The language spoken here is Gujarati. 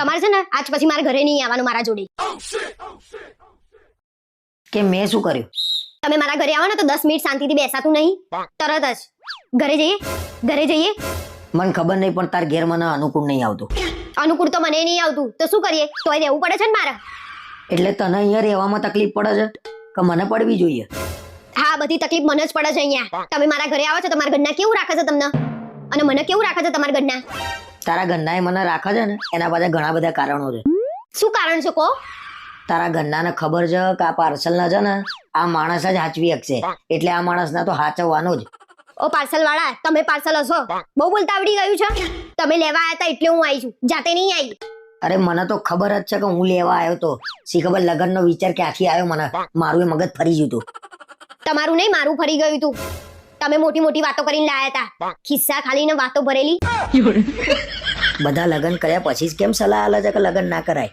તમારે છે ને આજ પછી મારા ઘરે નહીં આવવાનું મારા જોડે. કે મેં શું કર્યું? તમે મારા ઘરે આવો ને તો 10 મિનિટ શાંતિથી બેસાતું નહીં. તરત જ ઘરે જઈએ. મને ખબર નહીં પણ તાર ઘેર મને અનુકૂળ નહીં આવતું. અનુકૂળ તો મને નહીં આવતું તો શું કરીએ, તોય રહેવું પડે છે ને મારે. એટલે તને અહીંયા રહેવામાં તકલીફ પડે છે કે મને પડવી જોઈએ? હા, બધી તકલીફ મને જ પડે છે અહીંયા. તમે મારા ઘરે આવો છો તો મારા ઘરના કેવું રાખે છે તમને, અને મને કેવું રાખે છે તમારા ઘરના? તારા ઘરના મને રાખે છે ને એના પાછળ ઘણા બધા કારણો છે. શું કારણ છે કહો? તારા ઘરનાને ખબર છે કે આ પાર્સલ ના છે ને આ માણસ જ હાચવી શકશે, એટલે આ માણસના તો હાચવવાનો જ. ઓ પાર્સલ વાળા, તમે પાર્સલ હશો. બહુ બોલતા આવડી ગયું છે. તમે લેવા આવ્યા હતા એટલે હું આવી છું, જાતે નહીં આવી. અરે મને તો ખબર જ છે કે હું લેવા આવ્યો તો. શી ખબર લગનનો વિચાર ક્યાંથી આવ્યો મને, મારું એ મગજ ફરી ગયું તું. તમારું નહીં, મારું ફરી ગયું તું. તમે મોટી મોટી વાતો કરીને લાયા હતા, ખિસ્સા ખાલી ને વાતો ભરેલી. બધા લગન કર્યા પછી જ કેમ સલાહ આલે છે કે લગન ના કરાય?